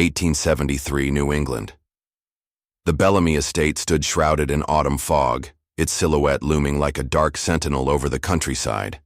1873, New England. The Bellamy estate stood shrouded in autumn fog, its silhouette looming like a dark sentinel over the countryside.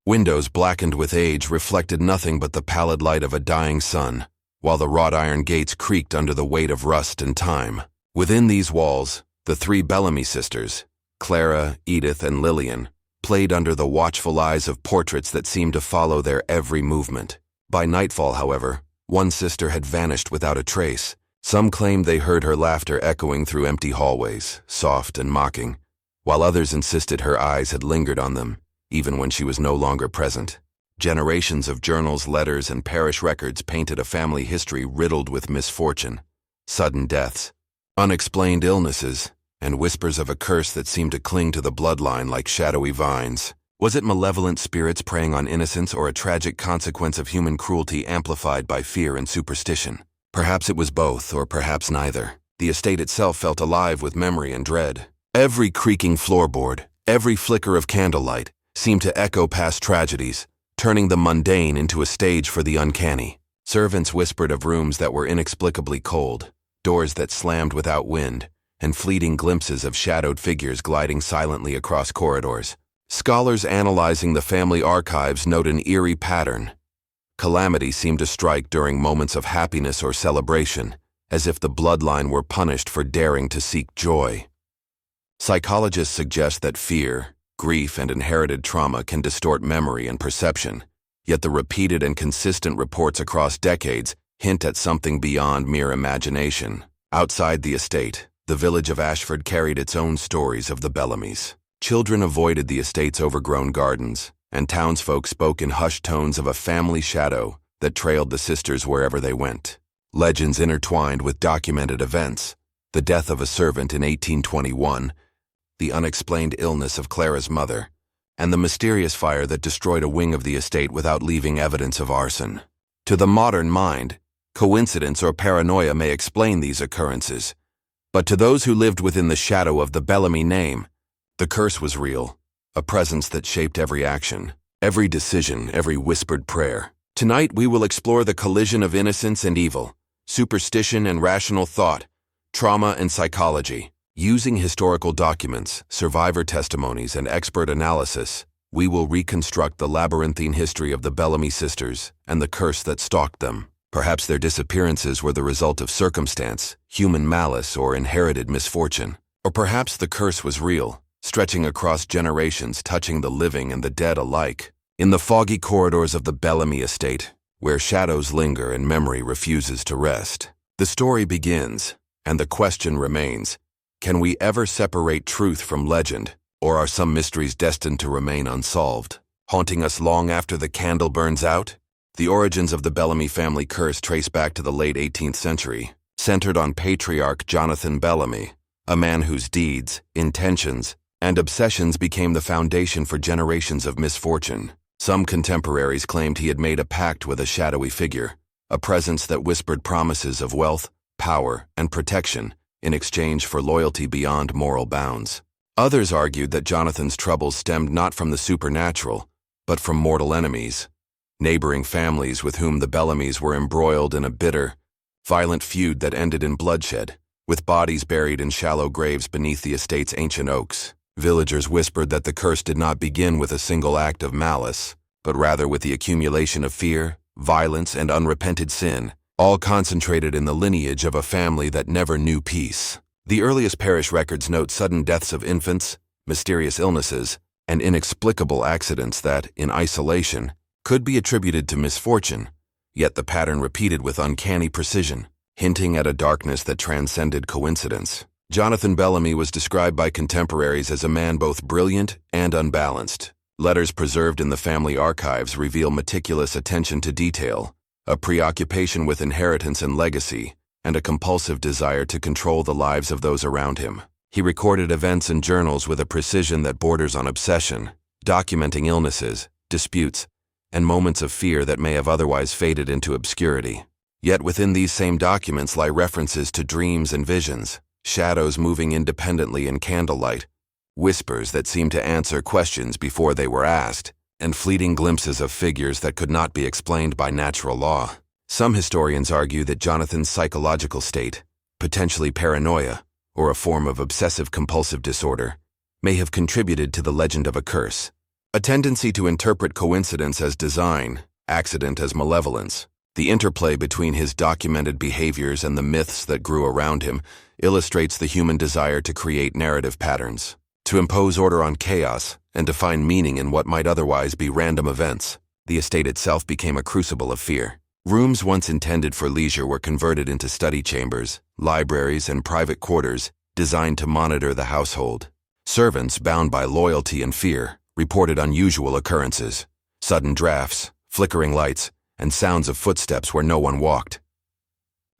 Windows blackened with age reflected nothing but the pallid light of a dying sun, while the wrought iron gates creaked under the weight of rust and time. Within these walls, the three Bellamy sisters, Clara, Edith, and Lillian, played under the watchful eyes of portraits that seemed to follow their every movement. By nightfall, however, one sister had vanished without a trace. Some claimed they heard her laughter echoing through empty hallways, soft and mocking, while others insisted her eyes had lingered on them, even when she was no longer present. Generations of journals, letters, and parish records painted a family history riddled with misfortune, sudden deaths, unexplained illnesses, and whispers of a curse that seemed to cling to the bloodline like shadowy vines. Was it malevolent spirits preying on innocence or a tragic consequence of human cruelty amplified by fear and superstition? Perhaps it was both, or perhaps neither. The estate itself felt alive with memory and dread. Every creaking floorboard, every flicker of candlelight, seemed to echo past tragedies, turning the mundane into a stage for the uncanny. Servants whispered of rooms that were inexplicably cold, doors that slammed without wind, and fleeting glimpses of shadowed figures gliding silently across corridors. Scholars analyzing the family archives note an eerie pattern. Calamity seemed to strike during moments of happiness or celebration, as if the bloodline were punished for daring to seek joy. Psychologists suggest that fear, grief, and inherited trauma can distort memory and perception, yet the repeated and consistent reports across decades hint at something beyond mere imagination. Outside the estate, the village of Ashford carried its own stories of the Bellamys. Children avoided the estate's overgrown gardens, and townsfolk spoke in hushed tones of a family shadow that trailed the sisters wherever they went. Legends intertwined with documented events: the death of a servant in 1821, the unexplained illness of Clara's mother, and the mysterious fire that destroyed a wing of the estate without leaving evidence of arson. To the modern mind, coincidence or paranoia may explain these occurrences, but to those who lived within the shadow of the Bellamy name, the curse was real, a presence that shaped every action, every decision, every whispered prayer. Tonight we will explore the collision of innocence and evil, superstition and rational thought, trauma and psychology. Using historical documents, survivor testimonies, and expert analysis, we will reconstruct the labyrinthine history of the Bellamy sisters and the curse that stalked them. Perhaps their disappearances were the result of circumstance, human malice, or inherited misfortune. Or perhaps the curse was real, stretching across generations, touching the living and the dead alike. In the foggy corridors of the Bellamy estate, where shadows linger and memory refuses to rest, the story begins, and the question remains: can we ever separate truth from legend, or are some mysteries destined to remain unsolved, haunting us long after the candle burns out? The origins of the Bellamy family curse trace back to the late 18th century, centered on patriarch Jonathan Bellamy, a man whose deeds, intentions, and obsessions became the foundation for generations of misfortune. Some contemporaries claimed he had made a pact with a shadowy figure, a presence that whispered promises of wealth, power, and protection in exchange for loyalty beyond moral bounds. Others argued that Jonathan's troubles stemmed not from the supernatural, but from mortal enemies, neighboring families with whom the Bellamys were embroiled in a bitter, violent feud that ended in bloodshed, with bodies buried in shallow graves beneath the estate's ancient oaks. Villagers whispered that the curse did not begin with a single act of malice, but rather with the accumulation of fear, violence, and unrepented sin, all concentrated in the lineage of a family that never knew peace. The earliest parish records note sudden deaths of infants, mysterious illnesses, and inexplicable accidents that, in isolation, could be attributed to misfortune, yet the pattern repeated with uncanny precision, hinting at a darkness that transcended coincidence. Jonathan Bellamy was described by contemporaries as a man both brilliant and unbalanced. Letters preserved in the family archives reveal meticulous attention to detail, a preoccupation with inheritance and legacy, and a compulsive desire to control the lives of those around him. He recorded events in journals with a precision that borders on obsession, documenting illnesses, disputes, and moments of fear that may have otherwise faded into obscurity. Yet within these same documents lie references to dreams and visions, shadows moving independently in candlelight, whispers that seemed to answer questions before they were asked, and fleeting glimpses of figures that could not be explained by natural law. Some historians argue that Jonathan's psychological state, potentially paranoia, or a form of obsessive-compulsive disorder, may have contributed to the legend of a curse. A tendency to interpret coincidence as design, accident as malevolence. The interplay between his documented behaviors and the myths that grew around him illustrates the human desire to create narrative patterns, to impose order on chaos, and to find meaning in what might otherwise be random events. The estate itself became a crucible of fear. Rooms once intended for leisure were converted into study chambers, libraries, and private quarters designed to monitor the household. Servants, bound by loyalty and fear, reported unusual occurrences, sudden drafts, flickering lights, and sounds of footsteps where no one walked.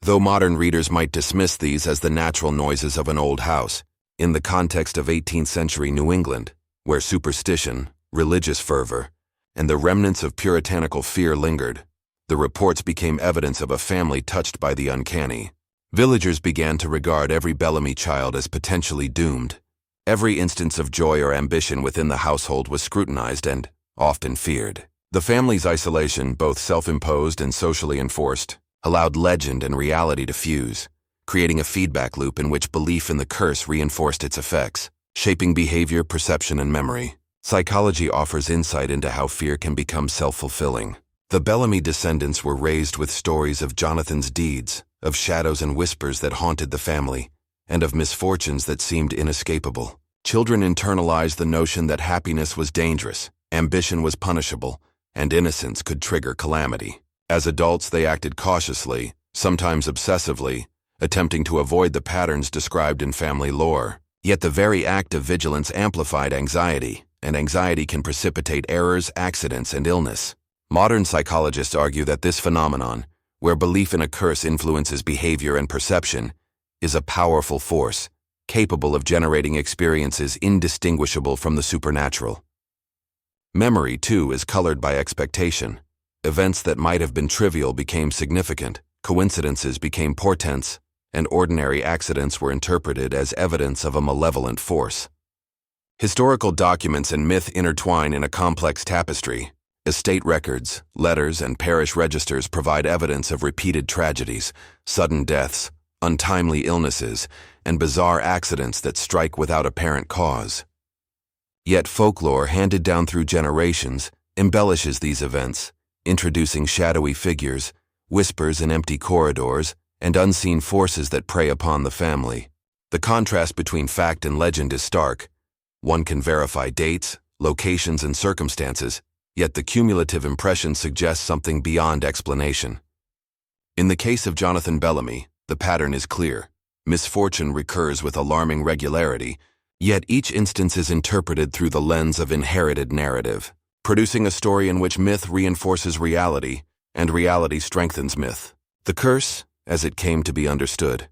Though modern readers might dismiss these as the natural noises of an old house, in the context of 18th century New England, where superstition, religious fervor, and the remnants of puritanical fear lingered, the reports became evidence of a family touched by the uncanny. Villagers began to regard every Bellamy child as potentially doomed. Every instance of joy or ambition within the household was scrutinized and often feared. The family's isolation, both self-imposed and socially enforced, allowed legend and reality to fuse, creating a feedback loop in which belief in the curse reinforced its effects, shaping behavior, perception, and memory. Psychology offers insight into how fear can become self-fulfilling. The Bellamy descendants were raised with stories of Jonathan's deeds, of shadows and whispers that haunted the family, and of misfortunes that seemed inescapable. Children internalized the notion that happiness was dangerous, ambition was punishable, and innocence could trigger calamity. As adults, they acted cautiously, sometimes obsessively, attempting to avoid the patterns described in family lore. Yet the very act of vigilance amplified anxiety, and anxiety can precipitate errors, accidents, and illness. Modern psychologists argue that this phenomenon, where belief in a curse influences behavior and perception, is a powerful force, capable of generating experiences indistinguishable from the supernatural. Memory, too, is colored by expectation. Events that might have been trivial became significant, coincidences became portents, and ordinary accidents were interpreted as evidence of a malevolent force. Historical documents and myth intertwine in a complex tapestry. Estate records, letters, and parish registers provide evidence of repeated tragedies, sudden deaths, untimely illnesses, and bizarre accidents that strike without apparent cause. Yet folklore handed down through generations embellishes these events, introducing shadowy figures, whispers in empty corridors, and unseen forces that prey upon the family. The contrast between fact and legend is stark. One can verify dates, locations, and circumstances, yet the cumulative impression suggests something beyond explanation. In the case of Jonathan Bellamy, the pattern is clear. Misfortune recurs with alarming regularity, yet each instance is interpreted through the lens of inherited narrative, producing a story in which myth reinforces reality, and reality strengthens myth. The curse, as it came to be understood,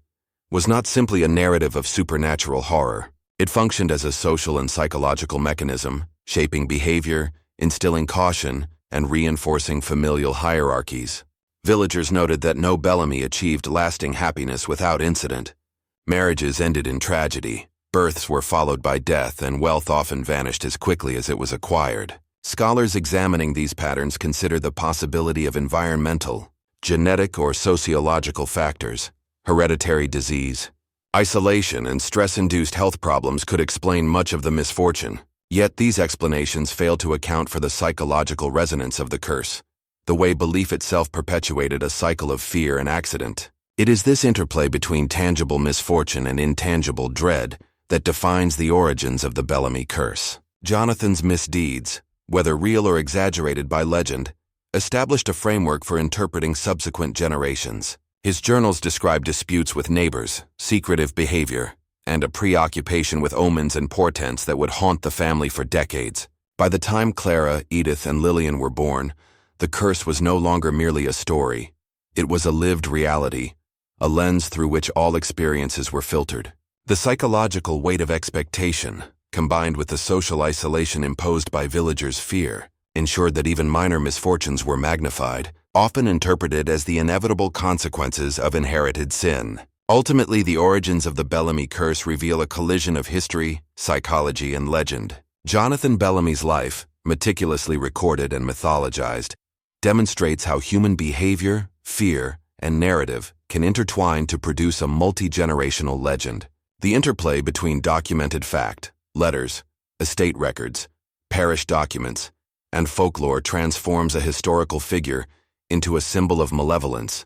was not simply a narrative of supernatural horror. It functioned as a social and psychological mechanism, shaping behavior, instilling caution, and reinforcing familial hierarchies. Villagers noted that no Bellamy achieved lasting happiness without incident. Marriages ended in tragedy, births were followed by death, and wealth often vanished as quickly as it was acquired. Scholars examining these patterns consider the possibility of environmental, genetic, or sociological factors. Hereditary disease, isolation, and stress-induced health problems could explain much of the misfortune. Yet these explanations fail to account for the psychological resonance of the curse, the way belief itself perpetuated a cycle of fear and accident. It is this interplay between tangible misfortune and intangible dread that defines the origins of the Bellamy curse. Jonathan's misdeeds, whether real or exaggerated by legend, established a framework for interpreting subsequent generations. His journals describe disputes with neighbors, secretive behavior, and a preoccupation with omens and portents that would haunt the family for decades. By the time Clara, Edith, and Lillian were born, the curse was no longer merely a story. It was a lived reality, a lens through which all experiences were filtered. The psychological weight of expectation, combined with the social isolation imposed by villagers' fear, ensured that even minor misfortunes were magnified, often interpreted as the inevitable consequences of inherited sin. Ultimately, the origins of the Bellamy curse reveal a collision of history, psychology, and legend. Jonathan Bellamy's life, meticulously recorded and mythologized, demonstrates how human behavior, fear, and narrative can intertwine to produce a multi-generational legend. The interplay between documented fact, letters, estate records, parish documents, and folklore transforms a historical figure into a symbol of malevolence,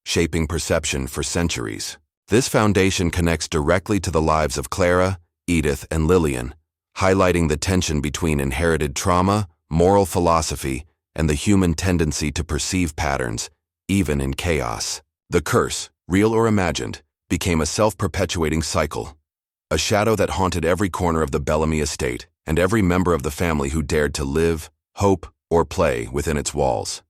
shaping perception for centuries. This foundation connects directly to the lives of Clara, Edith, and Lillian, highlighting the tension between inherited trauma, moral philosophy, and the human tendency to perceive patterns, even in chaos. The curse, real or imagined, became a self-perpetuating cycle, a shadow that haunted every corner of the Bellamy estate and every member of the family who dared to live, hope, or play within its walls.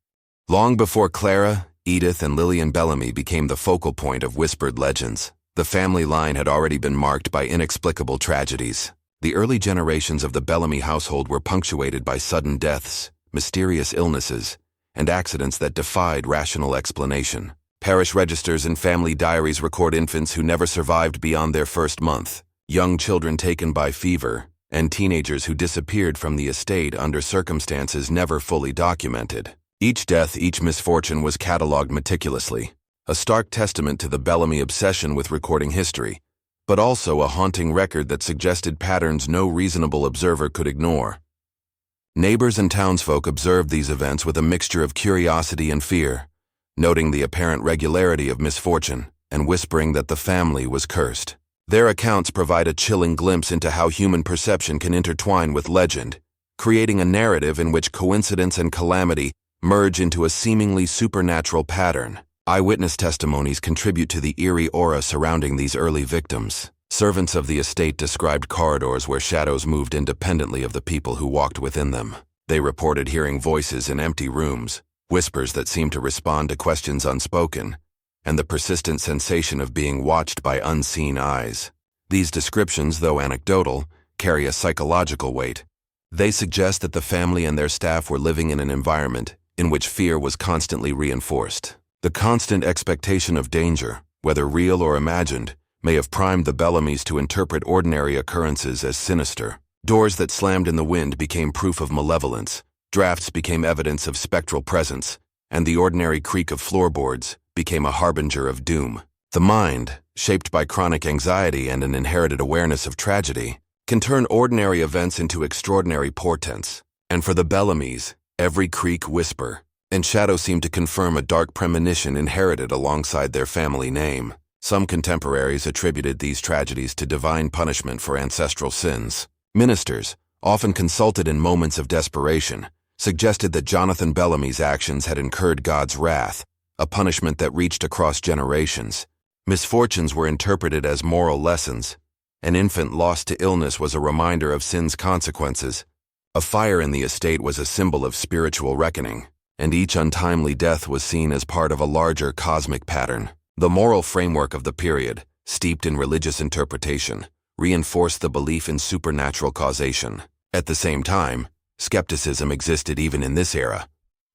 Long before Clara, Edith, and Lillian Bellamy became the focal point of whispered legends, the family line had already been marked by inexplicable tragedies. The early generations of the Bellamy household were punctuated by sudden deaths, mysterious illnesses, and accidents that defied rational explanation. Parish registers and family diaries record infants who never survived beyond their first month, young children taken by fever, and teenagers who disappeared from the estate under circumstances never fully documented. Each death, each misfortune was catalogued meticulously, a stark testament to the Bellamy obsession with recording history, but also a haunting record that suggested patterns no reasonable observer could ignore. Neighbors and townsfolk observed these events with a mixture of curiosity and fear, noting the apparent regularity of misfortune and whispering that the family was cursed. Their accounts provide a chilling glimpse into how human perception can intertwine with legend, creating a narrative in which coincidence and calamity merge into a seemingly supernatural pattern. Eyewitness testimonies contribute to the eerie aura surrounding these early victims. Servants of the estate described corridors where shadows moved independently of the people who walked within them. They reported hearing voices in empty rooms, whispers that seemed to respond to questions unspoken, and the persistent sensation of being watched by unseen eyes. These descriptions, though anecdotal, carry a psychological weight. They suggest that the family and their staff were living in an environment in which fear was constantly reinforced. The constant expectation of danger, whether real or imagined, may have primed the Bellamys to interpret ordinary occurrences as sinister. Doors that slammed in the wind became proof of malevolence, drafts became evidence of spectral presence, and the ordinary creak of floorboards became a harbinger of doom. The mind, shaped by chronic anxiety and an inherited awareness of tragedy, can turn ordinary events into extraordinary portents. And for the Bellamys, every creak, whisper, and shadow seemed to confirm a dark premonition inherited alongside their family name. Some contemporaries attributed these tragedies to divine punishment for ancestral sins. Ministers, often consulted in moments of desperation, suggested that Jonathan Bellamy's actions had incurred God's wrath, a punishment that reached across generations. Misfortunes were interpreted as moral lessons. An infant lost to illness was a reminder of sin's consequences. A fire in the estate was a symbol of spiritual reckoning, and each untimely death was seen as part of a larger cosmic pattern. The moral framework of the period, steeped in religious interpretation, reinforced the belief in supernatural causation. At the same time, skepticism existed even in this era,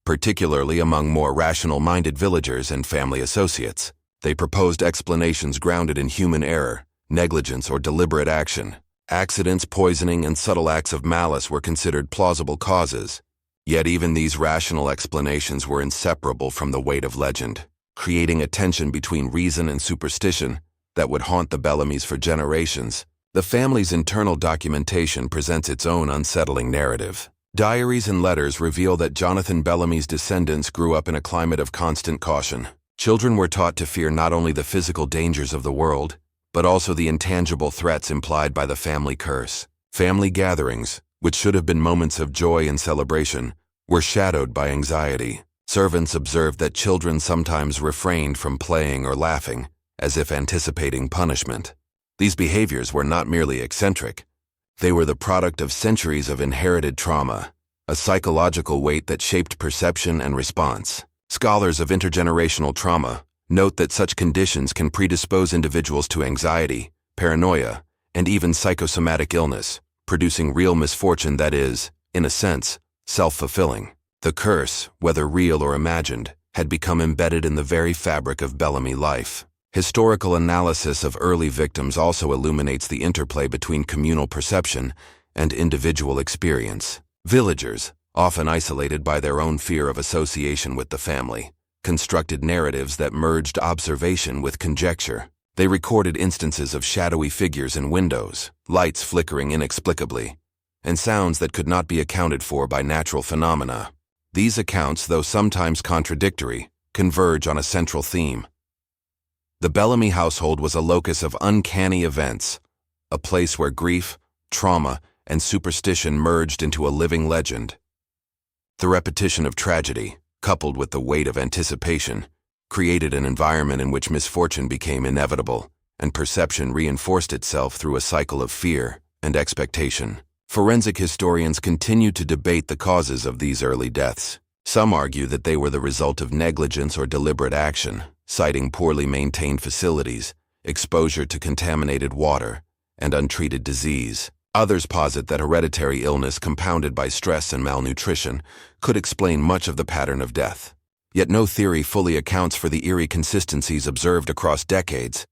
particularly among more rational-minded villagers and family associates. They proposed explanations grounded in human error, negligence, or deliberate action. Accidents, poisoning, and subtle acts of malice were considered plausible causes. Yet even these rational explanations were inseparable from the weight of legend, creating a tension between reason and superstition that would haunt the Bellamys for generations. The family's internal documentation presents its own unsettling narrative. Diaries and letters reveal that Jonathan Bellamy's descendants grew up in a climate of constant caution. Children were taught to fear not only the physical dangers of the world, but also the intangible threats implied by the family curse. Family gatherings, which should have been moments of joy and celebration, were shadowed by anxiety. Servants observed that children sometimes refrained from playing or laughing, as if anticipating punishment. These behaviors were not merely eccentric. They were the product of centuries of inherited trauma, a psychological weight that shaped perception and response. Scholars of intergenerational trauma note that such conditions can predispose individuals to anxiety, paranoia, and even psychosomatic illness, producing real misfortune that is, in a sense, self-fulfilling. The curse, whether real or imagined, had become embedded in the very fabric of Bellamy life. Historical analysis of early victims also illuminates the interplay between communal perception and individual experience. Villagers, often isolated by their own fear of association with the family, constructed narratives that merged observation with conjecture. They recorded instances of shadowy figures in windows, lights flickering inexplicably, and sounds that could not be accounted for by natural phenomena. These accounts, though sometimes contradictory, converge on a central theme. The Bellamy household was a locus of uncanny events, a place where grief, trauma, and superstition merged into a living legend. The repetition of tragedy, coupled with the weight of anticipation, created an environment in which misfortune became inevitable, and perception reinforced itself through a cycle of fear and expectation. Forensic historians continue to debate the causes of these early deaths. Some argue that they were the result of negligence or deliberate action, citing poorly maintained facilities, exposure to contaminated water, and untreated disease. Others posit that hereditary illness compounded by stress and malnutrition could explain much of the pattern of death. Yet no theory fully accounts for the eerie consistencies observed across decades: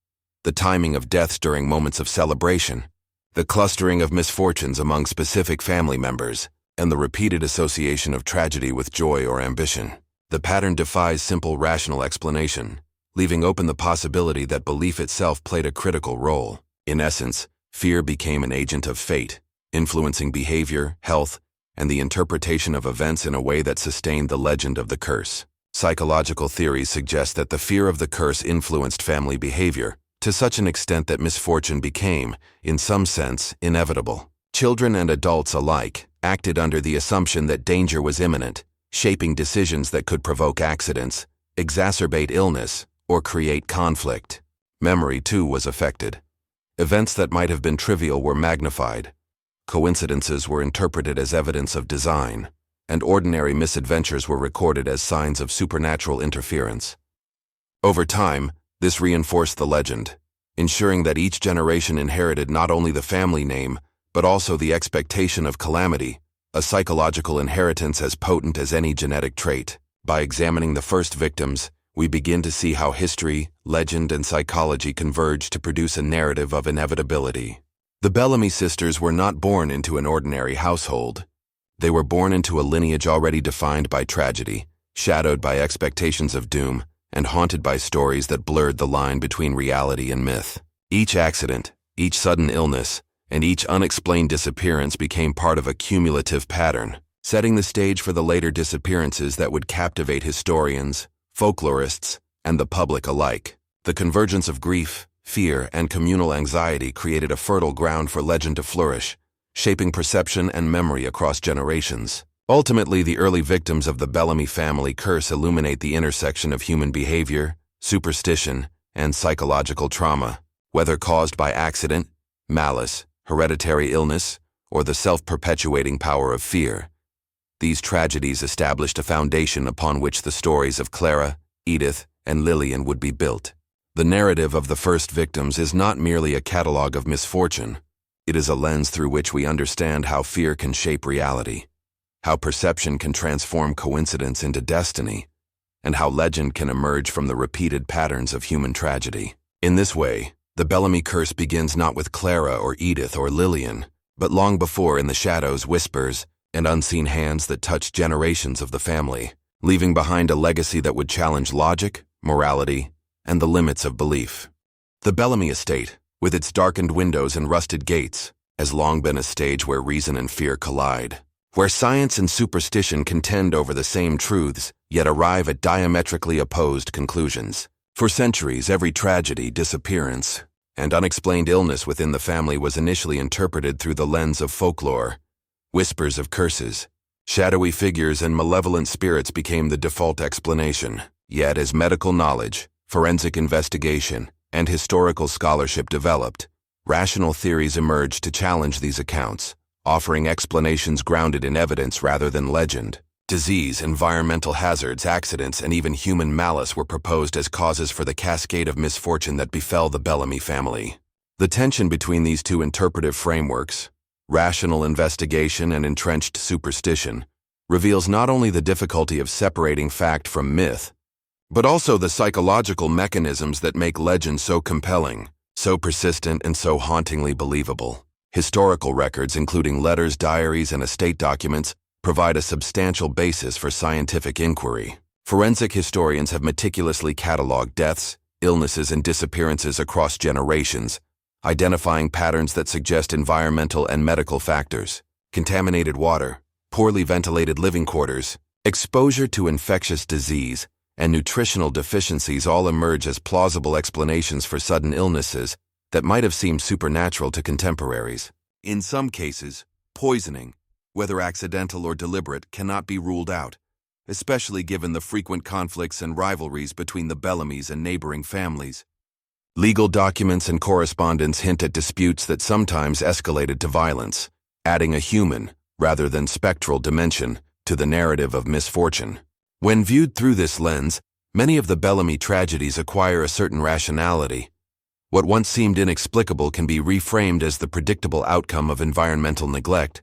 the timing of deaths during moments of celebration, the clustering of misfortunes among specific family members, and the repeated association of tragedy with joy or ambition. The pattern defies simple rational explanation, leaving open the possibility that belief itself played a critical role. In essence, fear became an agent of fate, influencing behavior, health, and the interpretation of events in a way that sustained the legend of the curse. Psychological theories suggest that the fear of the curse influenced family behavior to such an extent that misfortune became, in some sense, inevitable. Children and adults alike acted under the assumption that danger was imminent, shaping decisions that could provoke accidents, exacerbate illness, or create conflict. Memory, too, was affected. Events that might have been trivial were magnified. Coincidences were interpreted as evidence of design, and ordinary misadventures were recorded as signs of supernatural interference. Over time, this reinforced the legend, ensuring that each generation inherited not only the family name, but also the expectation of calamity, a psychological inheritance as potent as any genetic trait. By examining the first victims, we begin to see how history, legend, and psychology converge to produce a narrative of inevitability. The Bellamy sisters were not born into an ordinary household. They were born into a lineage already defined by tragedy, shadowed by expectations of doom, and haunted by stories that blurred the line between reality and myth. Each accident, each sudden illness, and each unexplained disappearance became part of a cumulative pattern, setting the stage for the later disappearances that would captivate historians, folklorists, and the public alike. The convergence of grief, fear, and communal anxiety created a fertile ground for legend to flourish, shaping perception and memory across generations. Ultimately, the early victims of the Bellamy family curse illuminate the intersection of human behavior, superstition, and psychological trauma, whether caused by accident, malice, hereditary illness, or the self-perpetuating power of fear. These tragedies established a foundation upon which the stories of Clara, Edith, and Lillian would be built. The narrative of the first victims is not merely a catalogue of misfortune. It is a lens through which we understand how fear can shape reality, how perception can transform coincidence into destiny, and how legend can emerge from the repeated patterns of human tragedy. In this way, the Bellamy curse begins not with Clara or Edith or Lillian, but long before in the shadows, whispers, and unseen hands that touch generations of the family, leaving behind a legacy that would challenge logic, morality, and the limits of belief. The Bellamy estate, with its darkened windows and rusted gates, has long been a stage where reason and fear collide, where science and superstition contend over the same truths, yet arrive at diametrically opposed conclusions. For centuries, every tragedy, disappearance, and unexplained illness within the family was initially interpreted through the lens of folklore. Whispers of curses, shadowy figures, and malevolent spirits became the default explanation. Yet as medical knowledge, forensic investigation, and historical scholarship developed, rational theories emerged to challenge these accounts, offering explanations grounded in evidence rather than legend. Disease, environmental hazards, accidents, and even human malice were proposed as causes for the cascade of misfortune that befell the Bellamy family. The tension between these two interpretive frameworks, rational investigation and entrenched superstition, reveals not only the difficulty of separating fact from myth, but also the psychological mechanisms that make legend so compelling, so persistent, and so hauntingly believable. Historical records, including letters, diaries, and estate documents, provide a substantial basis for scientific inquiry. Forensic historians have meticulously cataloged deaths, illnesses, and disappearances across generations, identifying patterns that suggest environmental and medical factors. Contaminated water, poorly ventilated living quarters, exposure to infectious disease, and nutritional deficiencies all emerge as plausible explanations for sudden illnesses that might have seemed supernatural to contemporaries. In some cases, poisoning, whether accidental or deliberate, cannot be ruled out, especially given the frequent conflicts and rivalries between the Bellamys and neighboring families. Legal documents and correspondence hint at disputes that sometimes escalated to violence, adding a human, rather than spectral dimension, to the narrative of misfortune. When viewed through this lens, many of the Bellamy tragedies acquire a certain rationality. What once seemed inexplicable can be reframed as the predictable outcome of environmental neglect,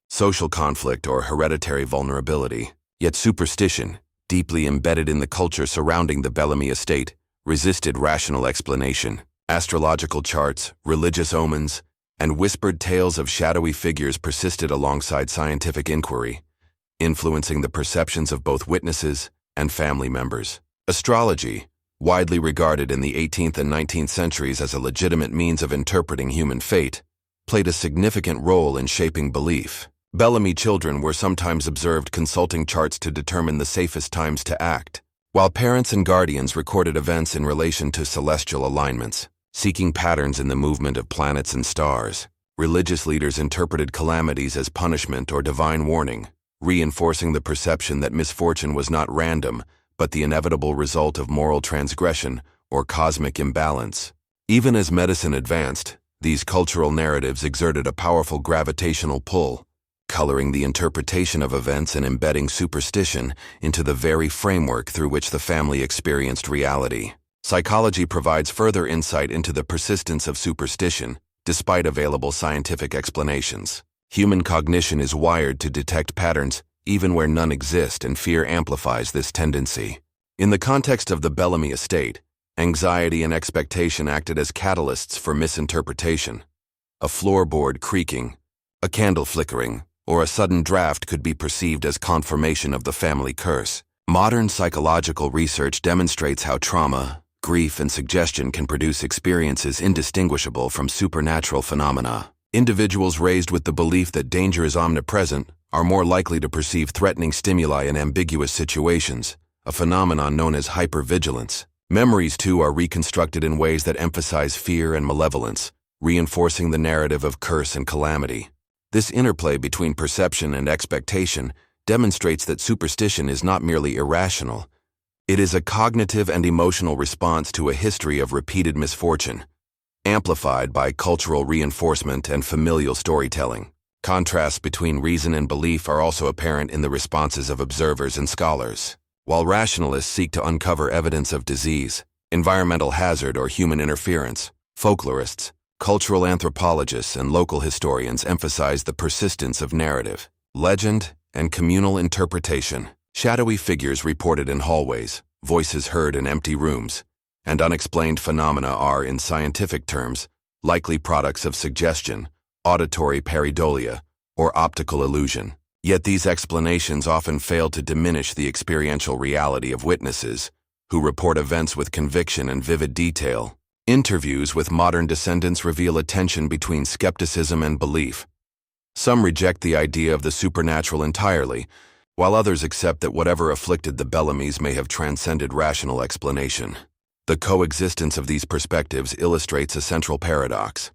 social conflict, or hereditary vulnerability. Yet superstition, deeply embedded in the culture surrounding the Bellamy estate, resisted rational explanation. Astrological charts, religious omens, and whispered tales of shadowy figures persisted alongside scientific inquiry, influencing the perceptions of both witnesses and family members. Astrology, widely regarded in the 18th and 19th centuries as a legitimate means of interpreting human fate, played a significant role in shaping belief. Bellamy children were sometimes observed consulting charts to determine the safest times to act, while parents and guardians recorded events in relation to celestial alignments, seeking patterns in the movement of planets and stars. Religious leaders interpreted calamities as punishment or divine warning, reinforcing the perception that misfortune was not random, but the inevitable result of moral transgression or cosmic imbalance. Even as medicine advanced, these cultural narratives exerted a powerful gravitational pull, coloring the interpretation of events and embedding superstition into the very framework through which the family experienced reality. Psychology provides further insight into the persistence of superstition, despite available scientific explanations. Human cognition is wired to detect patterns even where none exist, and fear amplifies this tendency. In the context of the Bellamy estate, anxiety and expectation acted as catalysts for misinterpretation. A floorboard creaking, a candle flickering, or a sudden draft could be perceived as confirmation of the family curse. Modern psychological research demonstrates how trauma, grief, and suggestion can produce experiences indistinguishable from supernatural phenomena. Individuals raised with the belief that danger is omnipresent are more likely to perceive threatening stimuli in ambiguous situations, a phenomenon known as hypervigilance. Memories, too, are reconstructed in ways that emphasize fear and malevolence, reinforcing the narrative of curse and calamity. This interplay between perception and expectation demonstrates that superstition is not merely irrational. It is a cognitive and emotional response to a history of repeated misfortune, amplified by cultural reinforcement and familial storytelling. Contrasts between reason and belief are also apparent in the responses of observers and scholars. While rationalists seek to uncover evidence of disease, environmental hazard, or human interference, folklorists, cultural anthropologists, and local historians emphasize the persistence of narrative, legend, and communal interpretation. Shadowy figures reported in hallways, voices heard in empty rooms, and unexplained phenomena are, in scientific terms, likely products of suggestion, auditory pareidolia, or optical illusion. Yet these explanations often fail to diminish the experiential reality of witnesses, who report events with conviction and vivid detail. Interviews with modern descendants reveal a tension between skepticism and belief. Some reject the idea of the supernatural entirely, while others accept that whatever afflicted the Bellamys may have transcended rational explanation. The coexistence of these perspectives illustrates a central paradox.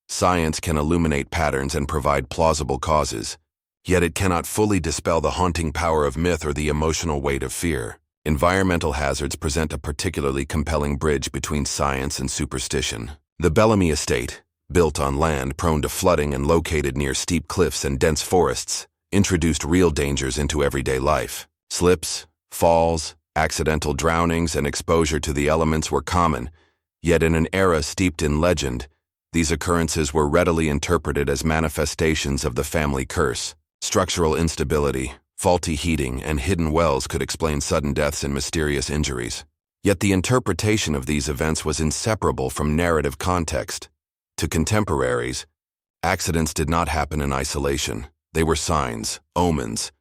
Science can illuminate patterns and provide plausible causes, yet it cannot fully dispel the haunting power of myth or the emotional weight of fear. Environmental hazards present a particularly compelling bridge between science and superstition. The Bellamy estate, built on land prone to flooding and located near steep cliffs and dense forests, introduced real dangers into everyday life. Slips, falls, accidental drownings, and exposure to the elements were common, yet in an era steeped in legend, these occurrences were readily interpreted as manifestations of the family curse. Structural instability, faulty heating, and hidden wells could explain sudden deaths and mysterious injuries. Yet the interpretation of these events was inseparable from narrative context. To contemporaries, accidents did not happen in isolation. They were signs, omens,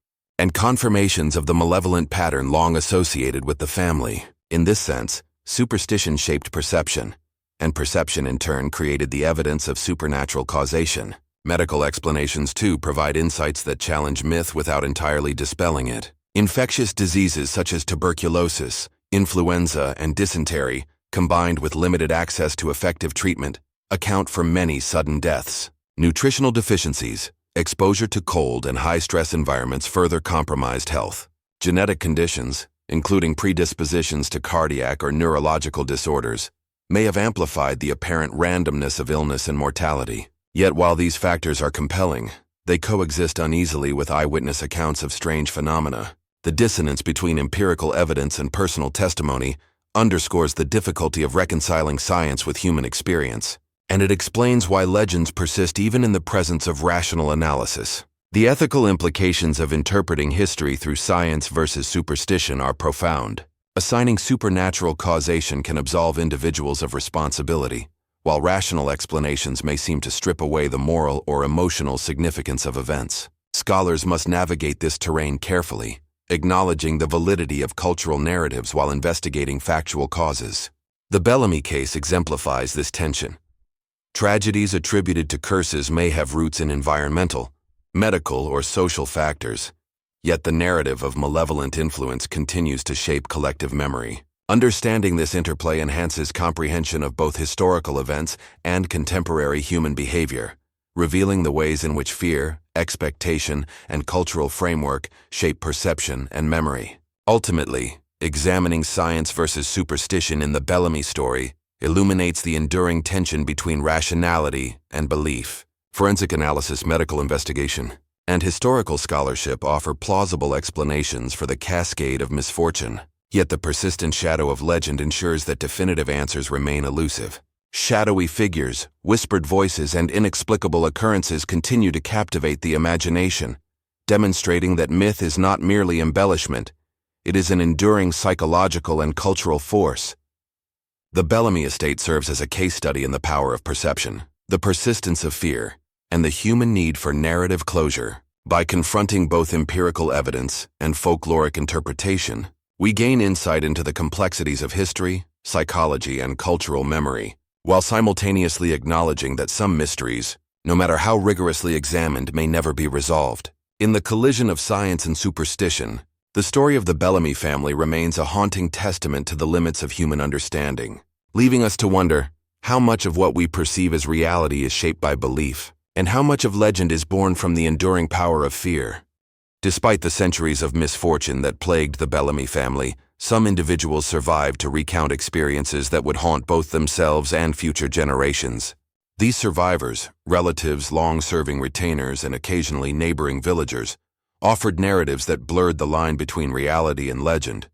and confirmations of the malevolent pattern long associated with the family. In this sense, superstition shaped perception, and perception in turn created the evidence of supernatural causation. Medical explanations, too, provide insights that challenge myth without entirely dispelling it. Infectious diseases such as tuberculosis, influenza, and dysentery, combined with limited access to effective treatment, account for many sudden deaths. Nutritional deficiencies, exposure to cold and high-stress environments further compromised health. Genetic conditions, including predispositions to cardiac or neurological disorders, may have amplified the apparent randomness of illness and mortality. Yet while these factors are compelling, they coexist uneasily with eyewitness accounts of strange phenomena. The dissonance between empirical evidence and personal testimony underscores the difficulty of reconciling science with human experience, and it explains why legends persist even in the presence of rational analysis. The ethical implications of interpreting history through science versus superstition are profound. Assigning supernatural causation can absolve individuals of responsibility, while rational explanations may seem to strip away the moral or emotional significance of events. Scholars must navigate this terrain carefully, acknowledging the validity of cultural narratives while investigating factual causes. The Bellamy case exemplifies this tension. Tragedies attributed to curses may have roots in environmental, medical, or social factors, yet the narrative of malevolent influence continues to shape collective memory. Understanding this interplay enhances comprehension of both historical events and contemporary human behavior, revealing the ways in which fear, expectation, and cultural framework shape perception and memory. Ultimately, examining science versus superstition in the Bellamy story illuminates the enduring tension between rationality and belief. Forensic analysis, medical investigation, and historical scholarship offer plausible explanations for the cascade of misfortune, yet the persistent shadow of legend ensures that definitive answers remain elusive. Shadowy figures, whispered voices, and inexplicable occurrences continue to captivate the imagination, demonstrating that myth is not merely embellishment, it is an enduring psychological and cultural force. The Bellamy estate serves as a case study in the power of perception, the persistence of fear, and the human need for narrative closure. By confronting both empirical evidence and folkloric interpretation, we gain insight into the complexities of history, psychology, and cultural memory, while simultaneously acknowledging that some mysteries, no matter how rigorously examined, may never be resolved. In the collision of science and superstition, the story of the Bellamy family remains a haunting testament to the limits of human understanding, leaving us to wonder how much of what we perceive as reality is shaped by belief, and how much of legend is born from the enduring power of fear. Despite the centuries of misfortune that plagued the Bellamy family, some individuals survived to recount experiences that would haunt both themselves and future generations. These survivors, relatives, long-serving retainers, and occasionally neighboring villagers, offered narratives that blurred the line between reality and legend.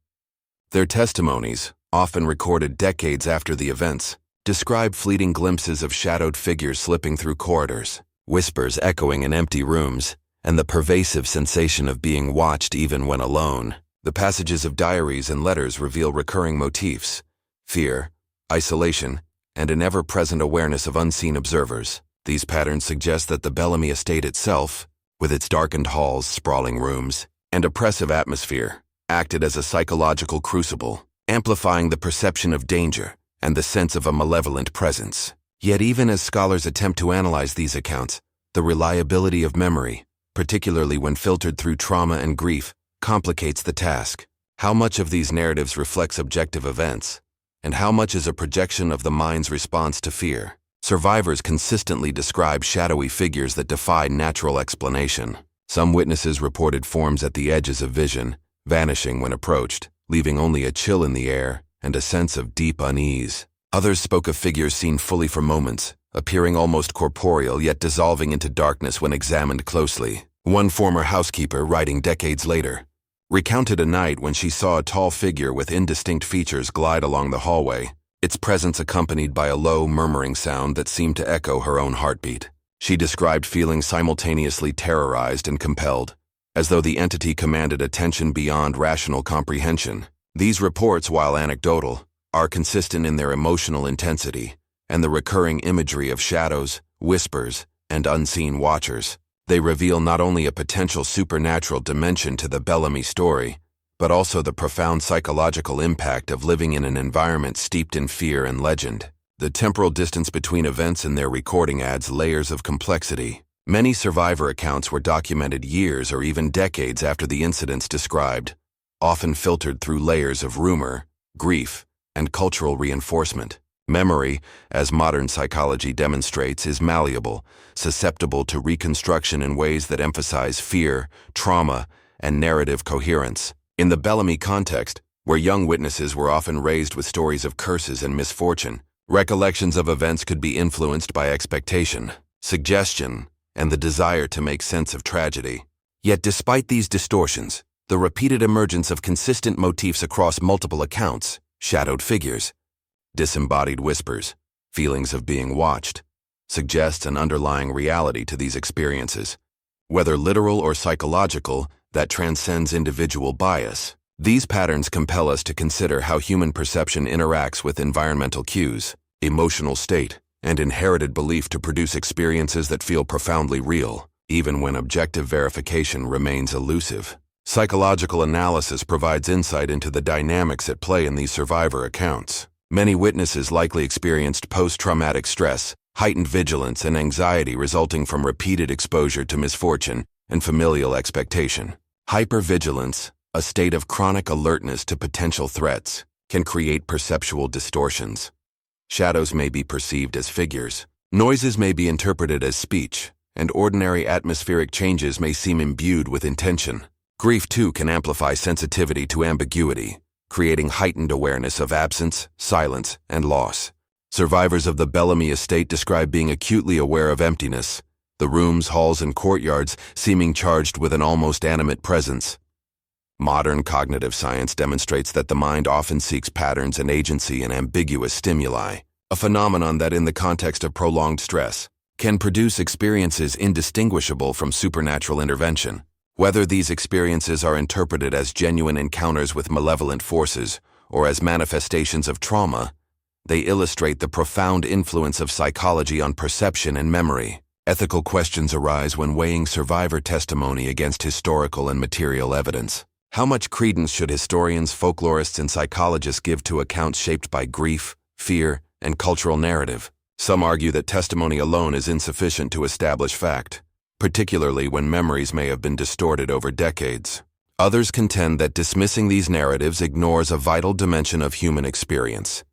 Their testimonies, often recorded decades after the events, describe fleeting glimpses of shadowed figures slipping through corridors, whispers echoing in empty rooms, and the pervasive sensation of being watched even when alone. The passages of diaries and letters reveal recurring motifs: fear, isolation, and an ever-present awareness of unseen observers. These patterns suggest that the Bellamy estate itself, with its darkened halls, sprawling rooms, and oppressive atmosphere, acted as a psychological crucible, amplifying the perception of danger and the sense of a malevolent presence. Yet even as scholars attempt to analyze these accounts, the reliability of memory, particularly when filtered through trauma and grief, complicates the task. How much of these narratives reflects objective events, and how much is a projection of the mind's response to fear? Survivors consistently describe shadowy figures that defy natural explanation. Some witnesses reported forms at the edges of vision, vanishing when approached, leaving only a chill in the air and a sense of deep unease. Others spoke of figures seen fully for moments, appearing almost corporeal yet dissolving into darkness when examined closely. One former housekeeper, writing decades later, recounted a night when she saw a tall figure with indistinct features glide along the hallway, its presence accompanied by a low, murmuring sound that seemed to echo her own heartbeat. She described feeling simultaneously terrorized and compelled, as though the entity commanded attention beyond rational comprehension. These reports, while anecdotal, are consistent in their emotional intensity and the recurring imagery of shadows, whispers, and unseen watchers. They reveal not only a potential supernatural dimension to the Bellamy story, but also the profound psychological impact of living in an environment steeped in fear and legend. The temporal distance between events and their recording adds layers of complexity. Many survivor accounts were documented years or even decades after the incidents described, often filtered through layers of rumor, grief, and cultural reinforcement. Memory, as modern psychology demonstrates, is malleable, susceptible to reconstruction in ways that emphasize fear, trauma, and narrative coherence. In the Bellamy context, where young witnesses were often raised with stories of curses and misfortune, recollections of events could be influenced by expectation, suggestion, and the desire to make sense of tragedy. Yet despite these distortions, the repeated emergence of consistent motifs across multiple accounts, shadowed figures, disembodied whispers, feelings of being watched, suggests an underlying reality to these experiences, whether literal or psychological, that transcends individual bias. These patterns compel us to consider how human perception interacts with environmental cues, emotional state, and inherited belief to produce experiences that feel profoundly real, even when objective verification remains elusive. Psychological analysis provides insight into the dynamics at play in these survivor accounts. Many witnesses likely experienced post-traumatic stress, heightened vigilance, and anxiety resulting from repeated exposure to misfortune and familial expectation. Hypervigilance, a state of chronic alertness to potential threats, can create perceptual distortions. Shadows may be perceived as figures. Noises may be interpreted as speech, and ordinary atmospheric changes may seem imbued with intention. Grief, too, can amplify sensitivity to ambiguity, creating heightened awareness of absence, silence, and loss. Survivors of the Bellamy estate describe being acutely aware of emptiness, the rooms, halls, and courtyards seeming charged with an almost animate presence. Modern cognitive science demonstrates that the mind often seeks patterns and agency in ambiguous stimuli, a phenomenon that, in the context of prolonged stress, can produce experiences indistinguishable from supernatural intervention. Whether these experiences are interpreted as genuine encounters with malevolent forces or as manifestations of trauma, they illustrate the profound influence of psychology on perception and memory. Ethical questions arise when weighing survivor testimony against historical and material evidence. How much credence should historians, folklorists, and psychologists give to accounts shaped by grief, fear, and cultural narrative? Some argue that testimony alone is insufficient to establish fact, particularly when memories may have been distorted over decades. Others contend that dismissing these narratives ignores a vital dimension of human experience,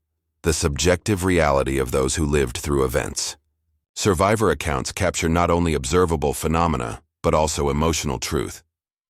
the subjective reality of those who lived through events. Survivor accounts capture not only observable phenomena, but also emotional truth,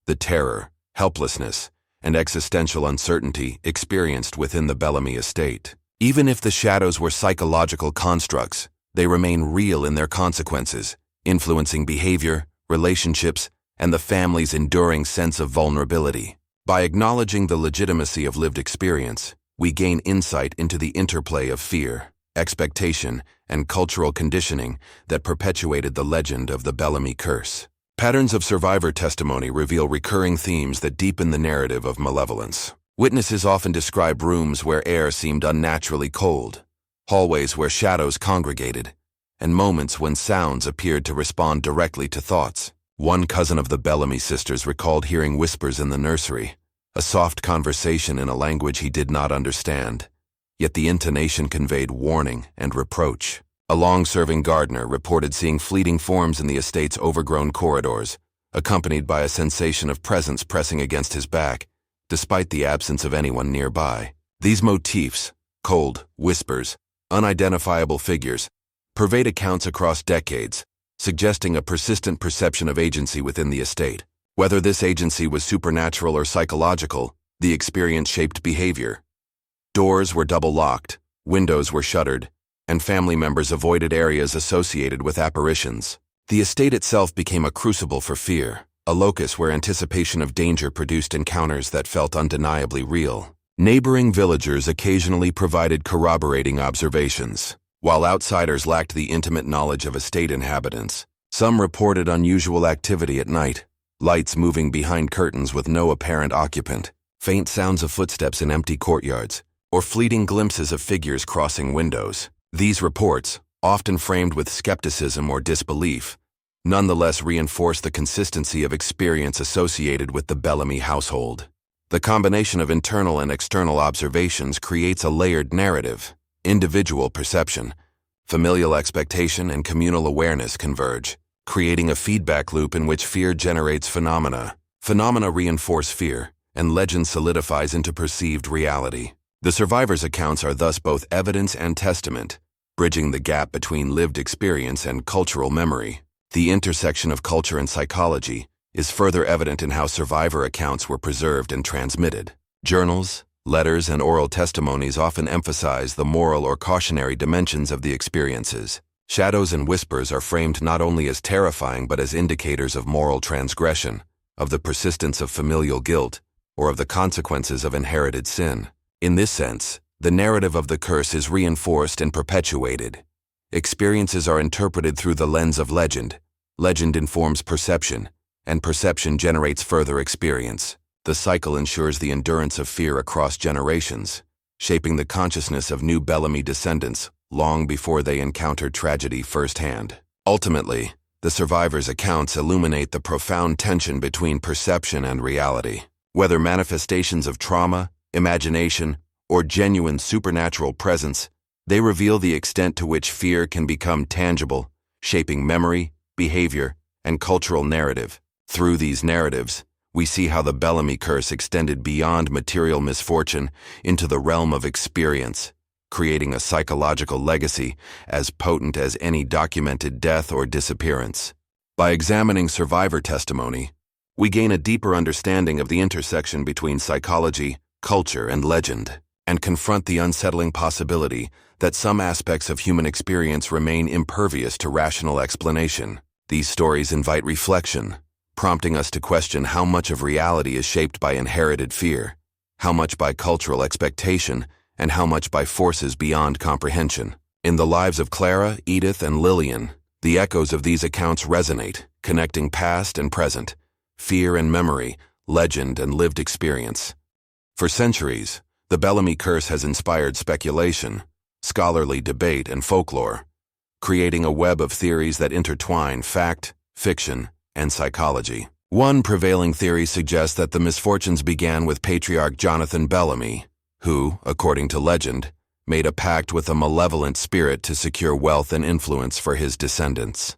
the terror, helplessness, and existential uncertainty experienced within the Bellamy estate. Even if the shadows were psychological constructs, they remain real in their consequences, influencing behavior, relationships, and the family's enduring sense of vulnerability. By acknowledging the legitimacy of lived experience, we gain insight into the interplay of fear, expectation, and cultural conditioning that perpetuated the legend of the Bellamy curse. Patterns of survivor testimony reveal recurring themes that deepen the narrative of malevolence. Witnesses often describe rooms where air seemed unnaturally cold, hallways where shadows congregated, and moments when sounds appeared to respond directly to thoughts. One cousin of the Bellamy sisters recalled hearing whispers in the nursery, a soft conversation in a language he did not understand, yet the intonation conveyed warning and reproach. A long-serving gardener reported seeing fleeting forms in the estate's overgrown corridors, accompanied by a sensation of presence pressing against his back, despite the absence of anyone nearby. These motifs, cold whispers, unidentifiable figures, pervade accounts across decades, suggesting a persistent perception of agency within the estate. Whether this agency was supernatural or psychological, the experience shaped behavior. Doors were double-locked, windows were shuttered, and family members avoided areas associated with apparitions. The estate itself became a crucible for fear, a locus where anticipation of danger produced encounters that felt undeniably real. Neighboring villagers occasionally provided corroborating observations. While outsiders lacked the intimate knowledge of estate inhabitants, some reported unusual activity at night, lights moving behind curtains with no apparent occupant, faint sounds of footsteps in empty courtyards, or fleeting glimpses of figures crossing windows. These reports, often framed with skepticism or disbelief, nonetheless reinforce the consistency of experience associated with the Bellamy household. The combination of internal and external observations creates a layered narrative. Individual perception, familial expectation, and communal awareness converge, creating a feedback loop in which fear generates phenomena. Phenomena reinforce fear, and legend solidifies into perceived reality. The survivors' accounts are thus both evidence and testament, bridging the gap between lived experience and cultural memory. The intersection of culture and psychology is further evident in how survivor accounts were preserved and transmitted. Journals, letters, and oral testimonies often emphasize the moral or cautionary dimensions of the experiences. Shadows and whispers are framed not only as terrifying but as indicators of moral transgression, of the persistence of familial guilt, or of the consequences of inherited sin. In this sense, the narrative of the curse is reinforced and perpetuated. Experiences are interpreted through the lens of legend. Legend informs perception, and perception generates further experience. The cycle ensures the endurance of fear across generations, shaping the consciousness of new Bellamy descendants long before they encountered tragedy firsthand. Ultimately, the survivors' accounts illuminate the profound tension between perception and reality. Whether manifestations of trauma, imagination, or genuine supernatural presence, they reveal the extent to which fear can become tangible, shaping memory, behavior, and cultural narrative. Through these narratives, we see how the Bellamy curse extended beyond material misfortune into the realm of experience, creating a psychological legacy as potent as any documented death or disappearance. By examining survivor testimony, we gain a deeper understanding of the intersection between psychology, culture, and legend, and confront the unsettling possibility that some aspects of human experience remain impervious to rational explanation. These stories invite reflection, prompting us to question how much of reality is shaped by inherited fear, how much by cultural expectation, and how much by forces beyond comprehension. In the lives of Clara, Edith, and Lillian, the echoes of these accounts resonate, connecting past and present, fear and memory, legend and lived experience. For centuries, the Bellamy curse has inspired speculation, scholarly debate, and folklore, creating a web of theories that intertwine fact, fiction, and psychology. One prevailing theory suggests that the misfortunes began with patriarch Jonathan Bellamy, who, according to legend, made a pact with a malevolent spirit to secure wealth and influence for his descendants.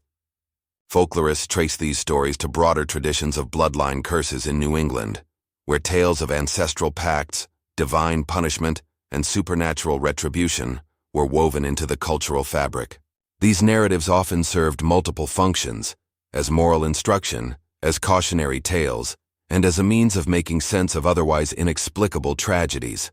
Folklorists trace these stories to broader traditions of bloodline curses in New England, where tales of ancestral pacts, divine punishment, and supernatural retribution were woven into the cultural fabric. These narratives often served multiple functions, as moral instruction, as cautionary tales, and as a means of making sense of otherwise inexplicable tragedies.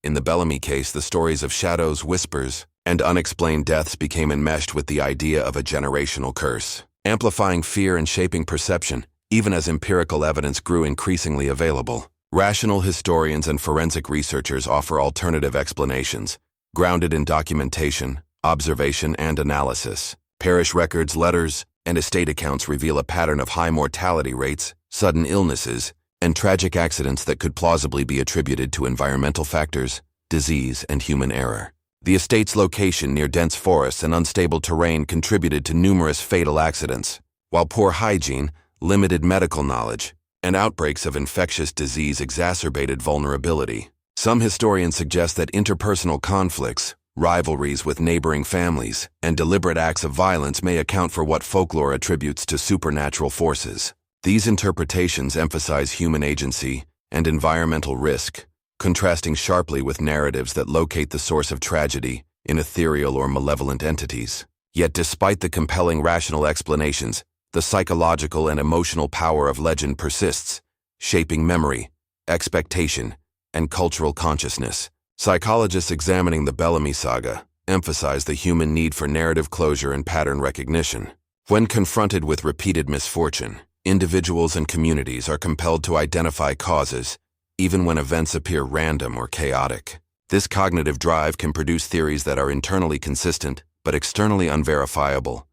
In the Bellamy case, the stories of shadows, whispers, and unexplained deaths became enmeshed with the idea of a generational curse, amplifying fear and shaping perception, even as empirical evidence grew increasingly available. Rational historians and forensic researchers offer alternative explanations, grounded in documentation, observation, and analysis. Parish records, letters, and estate accounts reveal a pattern of high mortality rates, sudden illnesses, and tragic accidents that could plausibly be attributed to environmental factors, disease, and human error. The estate's location near dense forests and unstable terrain contributed to numerous fatal accidents, while poor hygiene, limited medical knowledge, and outbreaks of infectious disease exacerbated vulnerability. Some historians suggest that interpersonal conflicts, rivalries with neighboring families, and deliberate acts of violence may account for what folklore attributes to supernatural forces. These interpretations emphasize human agency and environmental risk, contrasting sharply with narratives that locate the source of tragedy in ethereal or malevolent entities. Yet despite the compelling rational explanations, the psychological and emotional power of legend persists, shaping memory, expectation, and cultural consciousness. Psychologists examining the Bellamy saga emphasize the human need for narrative closure and pattern recognition. When confronted with repeated misfortune, individuals and communities are compelled to identify causes, even when events appear random or chaotic. This cognitive drive can produce theories that are internally consistent but externally unverifiable,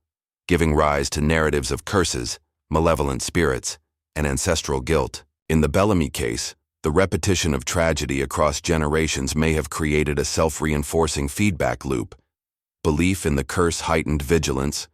giving rise to narratives of curses, malevolent spirits, and ancestral guilt. In the Bellamy case, the repetition of tragedy across generations may have created a self-reinforcing feedback loop. Belief in the curse heightened vigilance,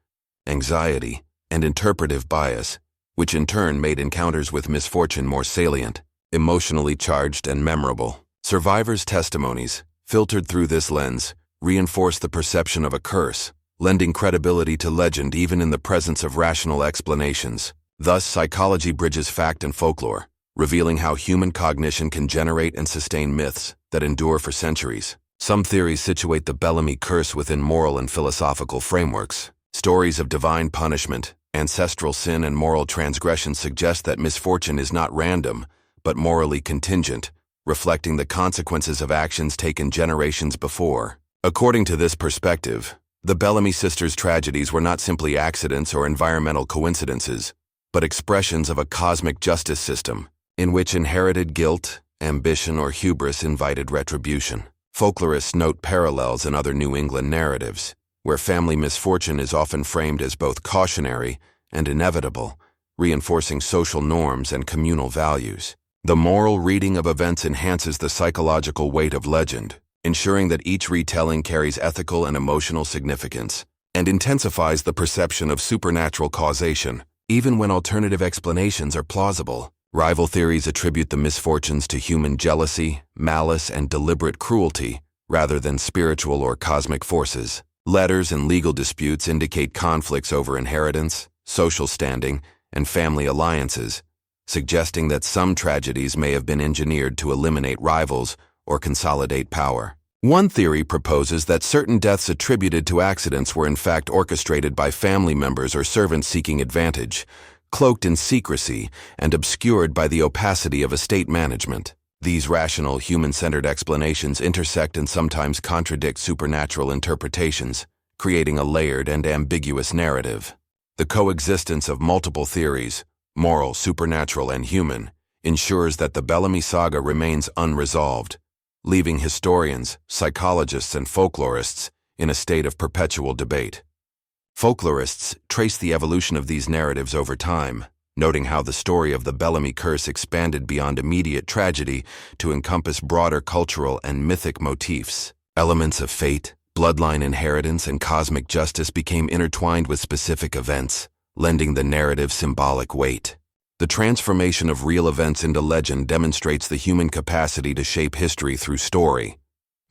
anxiety, and interpretive bias, which in turn made encounters with misfortune more salient, emotionally charged, and memorable. Survivors' testimonies, filtered through this lens, reinforce the perception of a curse, lending credibility to legend even in the presence of rational explanations. Thus, psychology bridges fact and folklore, revealing how human cognition can generate and sustain myths that endure for centuries. Some theories situate the Bellamy curse within moral and philosophical frameworks. Stories of divine punishment, ancestral sin, and moral transgression suggest that misfortune is not random, but morally contingent, reflecting the consequences of actions taken generations before. According to this perspective, the Bellamy sisters' tragedies were not simply accidents or environmental coincidences, but expressions of a cosmic justice system, in which inherited guilt, ambition, or hubris invited retribution. Folklorists note parallels in other New England narratives, where family misfortune is often framed as both cautionary and inevitable, reinforcing social norms and communal values. The moral reading of events enhances the psychological weight of legend, ensuring that each retelling carries ethical and emotional significance, and intensifies the perception of supernatural causation, even when alternative explanations are plausible. Rival theories attribute the misfortunes to human jealousy, malice, and deliberate cruelty, rather than spiritual or cosmic forces. Letters and legal disputes indicate conflicts over inheritance, social standing, and family alliances, suggesting that some tragedies may have been engineered to eliminate rivals or consolidate power. One theory proposes that certain deaths attributed to accidents were in fact orchestrated by family members or servants seeking advantage, cloaked in secrecy and obscured by the opacity of estate management. These rational, human-centered explanations intersect and sometimes contradict supernatural interpretations, creating a layered and ambiguous narrative. The coexistence of multiple theories, moral, supernatural, and human, ensures that the Bellamy saga remains unresolved, leaving historians, psychologists, and folklorists in a state of perpetual debate. Folklorists trace the evolution of these narratives over time, noting how the story of the Bellamy curse expanded beyond immediate tragedy to encompass broader cultural and mythic motifs. Elements of fate, bloodline inheritance, and cosmic justice became intertwined with specific events, lending the narrative symbolic weight. The transformation of real events into legend demonstrates the human capacity to shape history through story.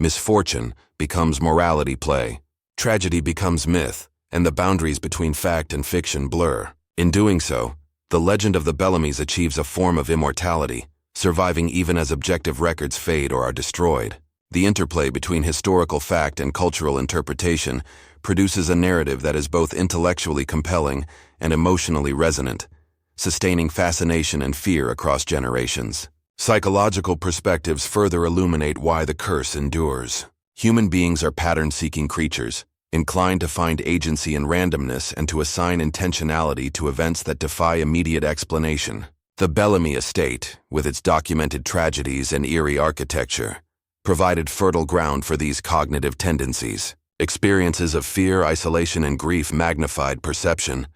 Misfortune becomes morality play, tragedy becomes myth, and the boundaries between fact and fiction blur. In doing so, the legend of the Bellamys achieves a form of immortality, surviving even as objective records fade or are destroyed. The interplay between historical fact and cultural interpretation produces a narrative that is both intellectually compelling and emotionally resonant, sustaining fascination and fear across generations. Psychological perspectives further illuminate why the curse endures. Human beings are pattern-seeking creatures, inclined to find agency in randomness and to assign intentionality to events that defy immediate explanation. The Bellamy estate, with its documented tragedies and eerie architecture, provided fertile ground for these cognitive tendencies. Experiences of fear, isolation, and grief magnified perception,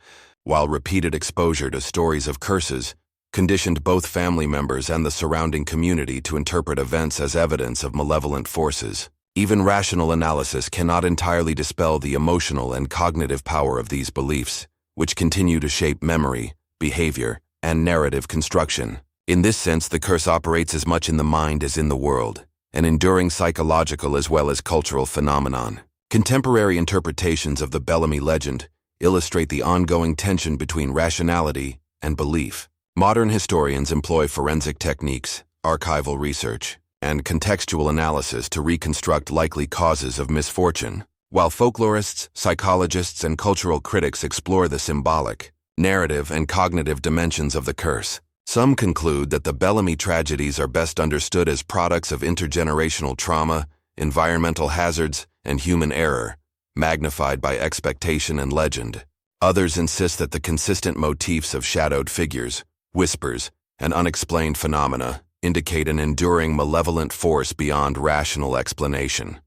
while repeated exposure to stories of curses conditioned both family members and the surrounding community to interpret events as evidence of malevolent forces. Even rational analysis cannot entirely dispel the emotional and cognitive power of these beliefs, which continue to shape memory, behavior, and narrative construction. In this sense, the curse operates as much in the mind as in the world, an enduring psychological as well as cultural phenomenon. Contemporary interpretations of the Bellamy legend illustrate the ongoing tension between rationality and belief. Modern historians employ forensic techniques, archival research, and contextual analysis to reconstruct likely causes of misfortune, while folklorists, psychologists, and cultural critics explore the symbolic, narrative, and cognitive dimensions of the curse. Some conclude that the Bellamy tragedies are best understood as products of intergenerational trauma, environmental hazards, and human error, magnified by expectation and legend. Others insist that the consistent motifs of shadowed figures, whispers, and unexplained phenomena indicate an enduring malevolent force beyond rational explanation.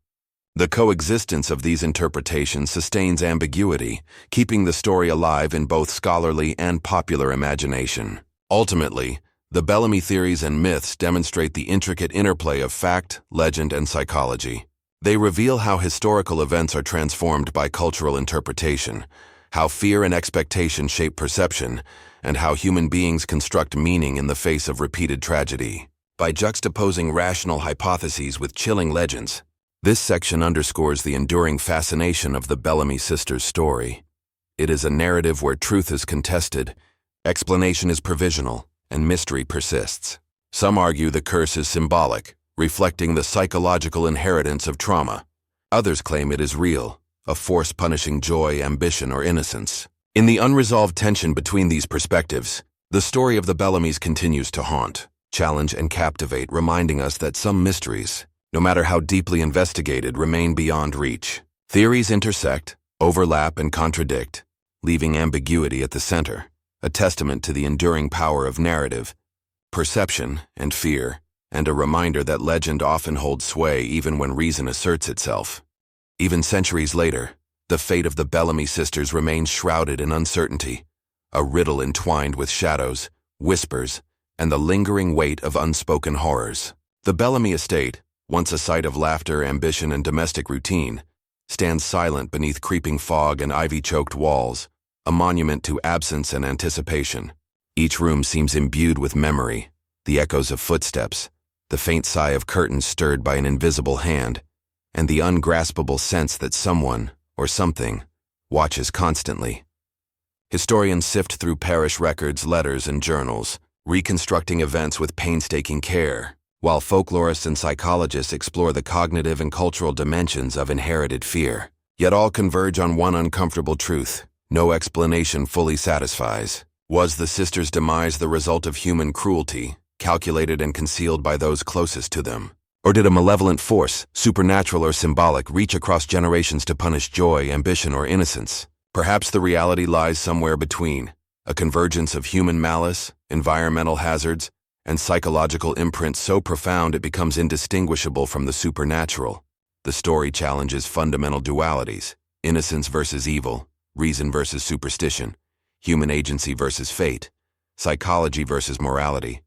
The coexistence of these interpretations sustains ambiguity, keeping the story alive in both scholarly and popular imagination. Ultimately, the Bellamy theories and myths demonstrate the intricate interplay of fact, legend, and psychology. They reveal how historical events are transformed by cultural interpretation, how fear and expectation shape perception, and how human beings construct meaning in the face of repeated tragedy. By juxtaposing rational hypotheses with chilling legends, this section underscores the enduring fascination of the Bellamy sisters' story. It is a narrative where truth is contested, explanation is provisional, and mystery persists. Some argue the curse is symbolic, reflecting the psychological inheritance of trauma. Others claim it is real, a force punishing joy, ambition, or innocence. In the unresolved tension between these perspectives, the story of the Bellamys continues to haunt, challenge, and captivate, reminding us that some mysteries, no matter how deeply investigated, remain beyond reach. Theories intersect, overlap, and contradict, leaving ambiguity at the center, a testament to the enduring power of narrative, perception, and fear, and a reminder that legend often holds sway even when reason asserts itself. Even centuries later, the fate of the Bellamy sisters remains shrouded in uncertainty, a riddle entwined with shadows, whispers, and the lingering weight of unspoken horrors. The Bellamy estate, once a site of laughter, ambition, and domestic routine, stands silent beneath creeping fog and ivy-choked walls, a monument to absence and anticipation. Each room seems imbued with memory, the echoes of footsteps, the faint sigh of curtains stirred by an invisible hand, and the ungraspable sense that someone, or something, watches constantly. Historians sift through parish records, letters, and journals, reconstructing events with painstaking care, while folklorists and psychologists explore the cognitive and cultural dimensions of inherited fear. Yet all converge on one uncomfortable truth: no explanation fully satisfies. Was the sisters' demise the result of human cruelty, calculated and concealed by those closest to them? Or did a malevolent force, supernatural or symbolic, reach across generations to punish joy, ambition, or innocence? Perhaps the reality lies somewhere between, a convergence of human malice, environmental hazards, and psychological imprints so profound it becomes indistinguishable from the supernatural. The story challenges fundamental dualities: innocence versus evil, reason versus superstition, human agency versus fate, psychology versus morality.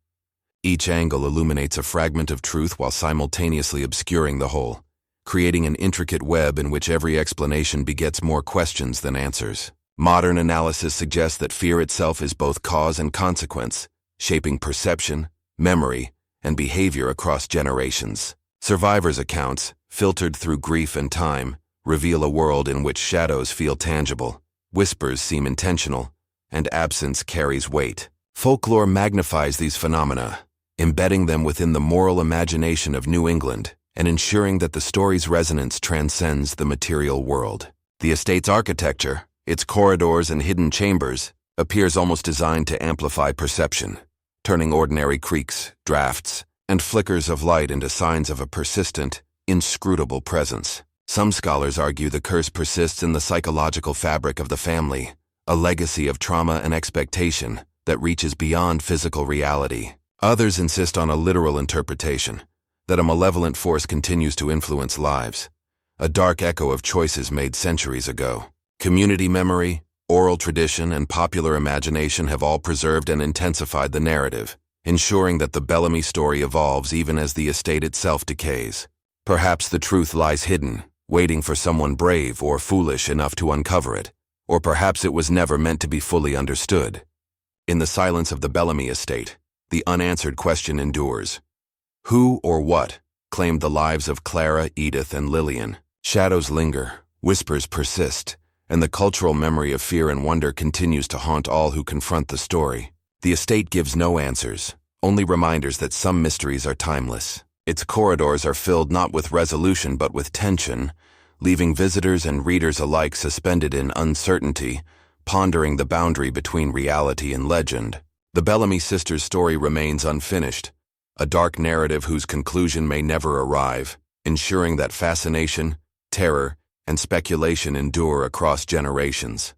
Each angle illuminates a fragment of truth while simultaneously obscuring the whole, creating an intricate web in which every explanation begets more questions than answers. Modern analysis suggests that fear itself is both cause and consequence, shaping perception, memory, and behavior across generations. Survivors' accounts, filtered through grief and time, reveal a world in which shadows feel tangible, whispers seem intentional, and absence carries weight. Folklore magnifies these phenomena, embedding them within the moral imagination of New England and ensuring that the story's resonance transcends the material world. The estate's architecture, its corridors and hidden chambers, appears almost designed to amplify perception, turning ordinary creaks, drafts, and flickers of light into signs of a persistent, inscrutable presence. Some scholars argue the curse persists in the psychological fabric of the family, a legacy of trauma and expectation that reaches beyond physical reality. Others insist on a literal interpretation, that a malevolent force continues to influence lives, a dark echo of choices made centuries ago. Community memory, oral tradition, and popular imagination have all preserved and intensified the narrative, ensuring that the Bellamy story evolves even as the estate itself decays. Perhaps the truth lies hidden, waiting for someone brave or foolish enough to uncover it, or perhaps it was never meant to be fully understood. In the silence of the Bellamy estate, the unanswered question endures. Who or what claimed the lives of Clara, Edith, and Lillian? Shadows linger, whispers persist, and the cultural memory of fear and wonder continues to haunt all who confront the story. The estate gives no answers, only reminders that some mysteries are timeless. Its corridors are filled not with resolution but with tension, leaving visitors and readers alike suspended in uncertainty, pondering the boundary between reality and legend. The Bellamy sisters' story remains unfinished, a dark narrative whose conclusion may never arrive, ensuring that fascination, terror, and speculation endure across generations.